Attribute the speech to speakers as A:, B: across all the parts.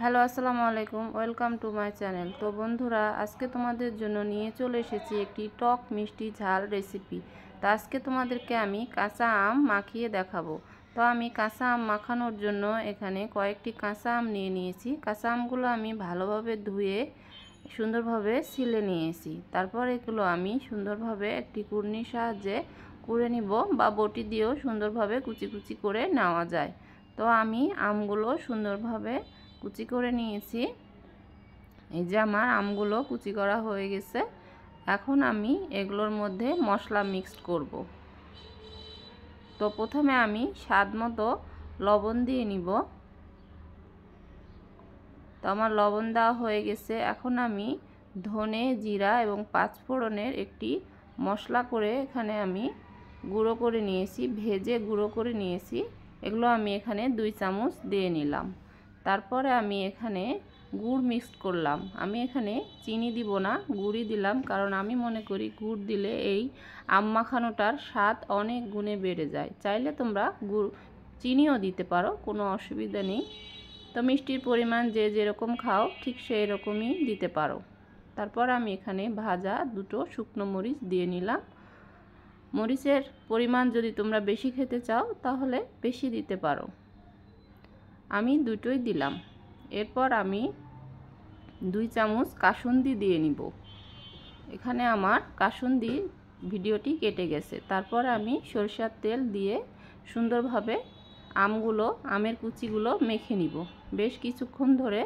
A: Hello, আসসালামু আলাইকুম। Welcome to my channel. তো বন্ধুরা, আজকে তোমাদের জন্য নিয়ে চলে এসেছি একটি টক মিষ্টি ঝাল রেসিপি। তো আজকে তোমাদেরকে আমি কাঁচা আম মাখিয়ে দেখাবো। তো আমি কাঁচা আম মাখানোর জন্য এখানে কয়েকটি কাঁচা আম নিয়ে নিয়েছি। কাঁচা আমগুলো আমি ভালোভাবে ধুয়ে সুন্দরভাবে ছিলে নিয়েছি। তারপর এগুলো আমি সুন্দরভাবে একটি কুড়নির সাহায্যে কুড়ে নিব, বা বটি দিয়েও সুন্দরভাবে কুচি কুচি করে নেওয়া যায়। তো আমি আমগুলো সুন্দরভাবে কুচি করে নিয়েছি। এই যে আমার আমগুলো কুচি করা হয়ে গেছে। এখন আমি এগুলোর মধ্যে মশলা মিক্সড করব। তো প্রথমে আমি স্বাদ মতো লবণ দিয়ে নিব। তো আমার লবণ দেওয়া হয়ে গেছে। এখন আমি ধনে, জিরা এবং পাঁচফোড়নের একটি মশলা করে এখানে আমি গুঁড়ো করে নিয়েছি, ভেজে গুঁড়ো করে নিয়েছি। এগুলো আমি এখানে 2 চামচ দিয়ে নিলাম। তারপরে আমি এখানে গুড় মিক্সড করলাম। আমি এখানে চিনি দিব না, গুড়ই দিলাম, কারণ আমি মনে করি গুড় দিলে এই আম মাখানোটার স্বাদ অনেক গুণে বেড়ে যায়। চাইলে তোমরা চিনিও দিতে পারো, কোনো অসুবিধা নেই। তো মিষ্টির পরিমাণ যে যেরকম খাও ঠিক সেই রকমই দিতে পারো। তারপর আমি এখানে ভাজা 2টো শুকনো মরিচ দিয়ে নিলাম। মরিচের পরিমাণ যদি তোমরা বেশি খেতে চাও তাহলে বেশি দিতে পারো। আমি 2টোই দিলাম। এরপর আমি 2 চামচ কাসুন্দি দিয়ে নিব। এখানে আমার কাসুন্দি ভিডিওটি কেটে গেছে। তারপর আমি সরিষার তেল দিয়ে সুন্দরভাবে আমের কুচিগুলো মেখে নিব। বেশ কিছুক্ষণ ধরে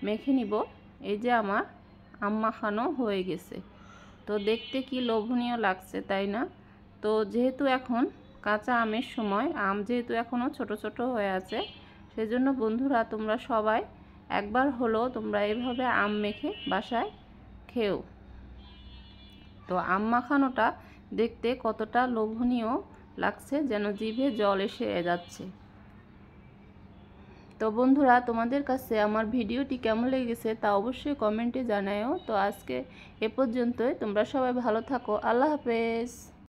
A: মেখে নিব। এই যে আমার আম মাখানো হয়ে গেছে। তো দেখতে কি লোভনীয় লাগছে, তাই না? তো যেহেতু এখন কাঁচা আমের সময়, আম যেহেতু এখনও ছোট ছোট হয়ে আছে, সেজন্য বন্ধুরা তোমরা সবাই একবার হলেও তোমরা এভাবে আম মেখে বাসায় খেও। তো আম মাখানোটা দেখতে কতটা লোভনীয় লাগছে, যেন জিভে জল এসে যাচ্ছে। তো বন্ধুরা, তোমাদের কাছে আমার ভিডিওটি কেমন লেগেছে তা অবশ্যই কমেন্টে জানাও। তো আজকে এ পর্যন্তই। তোমরা সবাই ভালো থাকো। আল্লাহ হাফেজ।